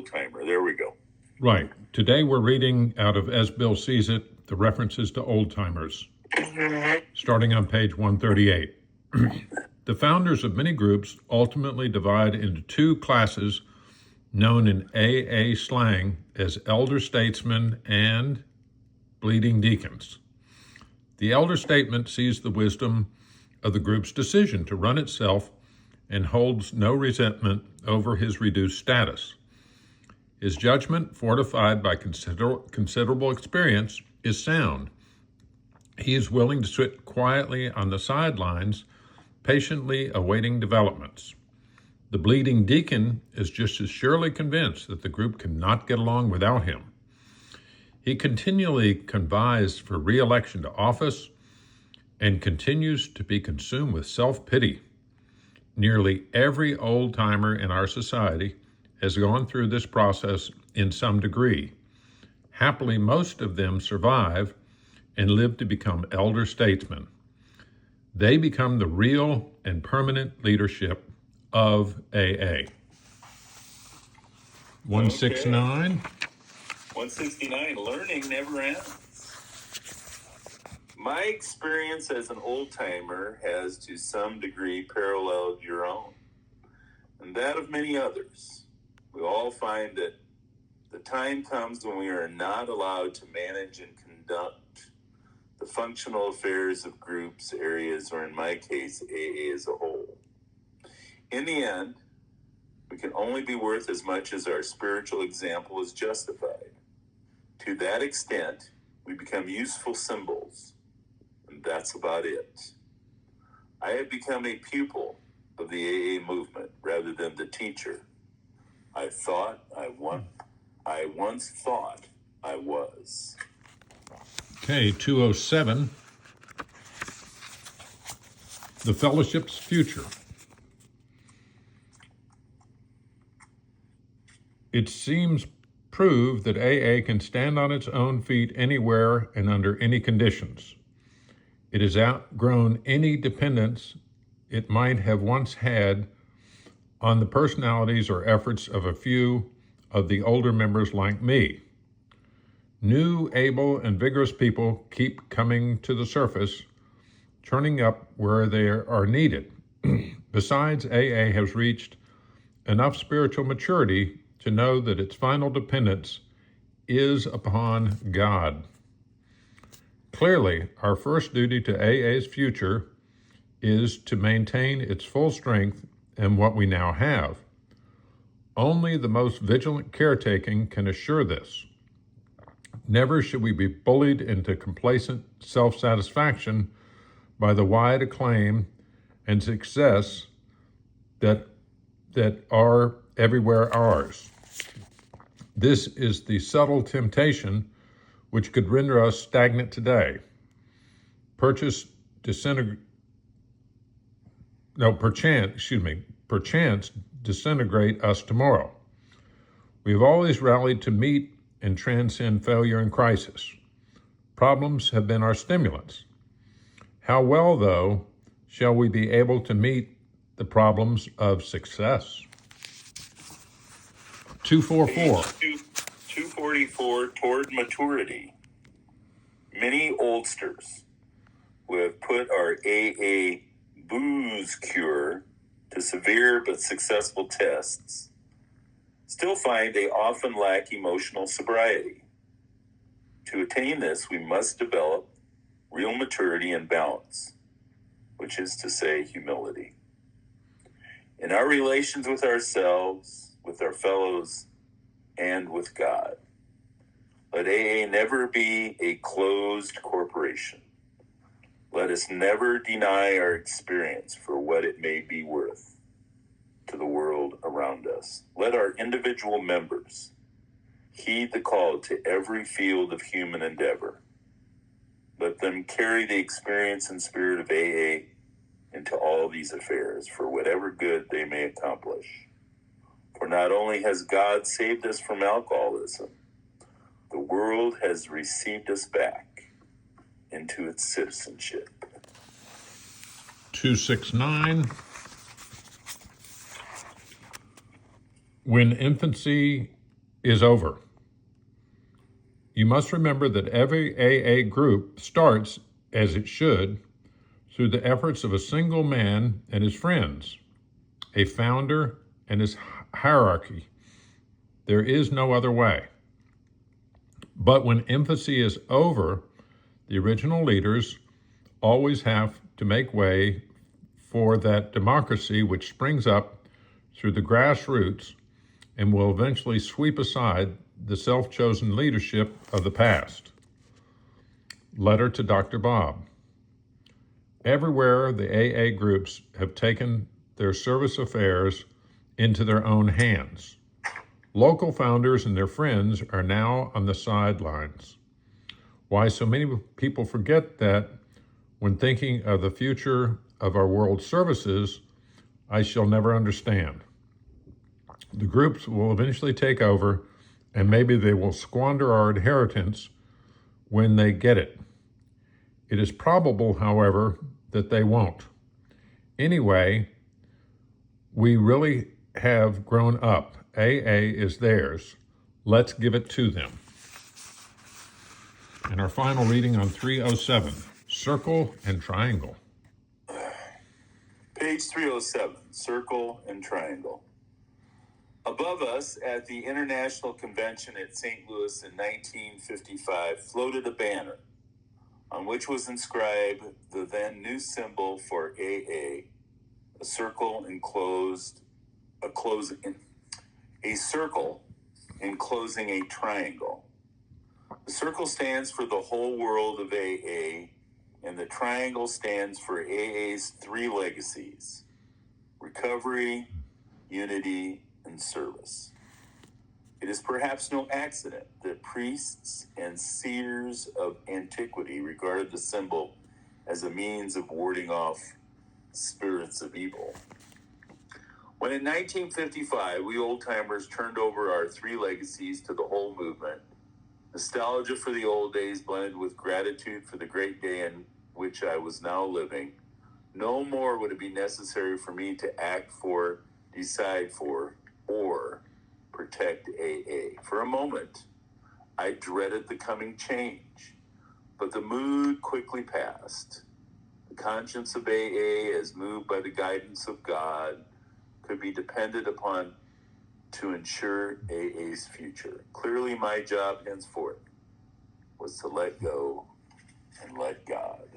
Oldtimer. There we go. Right. Today we're reading out of As Bill Sees It, the references to Oldtimers, starting on page 138. The founders of many groups ultimately divide into two classes known in AA slang as elder statesmen and bleeding deacons. The elder statesman sees the wisdom of the group's decision to run itself and holds no resentment over his reduced status. His judgment, fortified by considerable experience, is sound. He is willing to sit quietly on the sidelines, patiently awaiting developments. The bleeding deacon is just as surely convinced that the group cannot get along without him. He continually convies for re-election to office and continues to be consumed with self-pity. Nearly every old-timer in our society has gone through this process in some degree. Happily, most of them survive and live to become elder statesmen. They become the real and permanent leadership of AA. 169. Okay. 169, learning never ends. My experience as an old-timer has to some degree paralleled your own, and that of many others. We all find that the time comes when we are not allowed to manage and conduct the functional affairs of groups, areas, or in my case, AA as a whole. In the end, we can only be worth as much as our spiritual example is justified. To that extent, we become useful symbols, and that's about it. I have become a pupil of the AA movement rather than the teacher. I once thought I was. Okay, 207. The Fellowship's Future. It seems proved that AA can stand on its own feet anywhere and under any conditions. It has outgrown any dependence it might have once had on the personalities or efforts of a few of the older members like me. New, able, and vigorous people keep coming to the surface, turning up where they are needed. Besides, AA has reached enough spiritual maturity to know that its final dependence is upon God. Clearly, our first duty to AA's future is to maintain its full strength and what we now have. Only the most vigilant caretaking can assure this. Never should we be bullied into complacent self-satisfaction by the wide acclaim and success that are everywhere ours. This is the subtle temptation which could render us stagnant today. Perchance disintegrate us tomorrow. We have always rallied to meet and transcend failure and crisis. Problems have been our stimulants. How well, though, shall we be able to meet the problems of success? 244. 244, toward maturity. Many oldsters who have put our AA booze cure to severe but successful tests still find they often lack emotional sobriety. To attain this, we must develop real maturity and balance, which is to say, humility. In our relations with ourselves, with our fellows, and with God. Let AA never be a closed corporation. Let us never deny our experience for what it may be worth to the world around us. Let our individual members heed the call to every field of human endeavor. Let them carry the experience and spirit of AA into all these affairs for whatever good they may accomplish. For not only has God saved us from alcoholism, the world has received us back into its citizenship. 269. When infancy is over. You must remember that every AA group starts, as it should, through the efforts of a single man and his friends, a founder and his hierarchy. There is no other way. But when infancy is over, the original leaders always have to make way for that democracy which springs up through the grassroots and will eventually sweep aside the self-chosen leadership of the past. Letter to Dr. Bob. Everywhere the AA groups have taken their service affairs into their own hands. Local founders and their friends are now on the sidelines. Why so many people forget that when thinking of the future of our world services, I shall never understand. The groups will eventually take over, and maybe they will squander our inheritance when they get it. It is probable, however, that they won't. Anyway, we really have grown up. AA is theirs. Let's give it to them. And our final reading on 307, Circle and Triangle. Page 307, Circle and Triangle. Above us at the International Convention at St. Louis in 1955 floated a banner on which was inscribed the then new symbol for AA, a circle enclosing a triangle. The circle stands for the whole world of AA, and the triangle stands for AA's three legacies: recovery, unity, and service. It is perhaps no accident that priests and seers of antiquity regarded the symbol as a means of warding off spirits of evil. When in 1955 we old-timers turned over our three legacies to the whole movement, nostalgia for the old days blended with gratitude for the great day in which I was now living, no more would it be necessary for me to act for, decide for, or protect AA. For a moment, I dreaded the coming change, but the mood quickly passed. The conscience of AA, as moved by the guidance of God, could be depended upon to ensure AA's future. Clearly, my job henceforth was to let go and let God.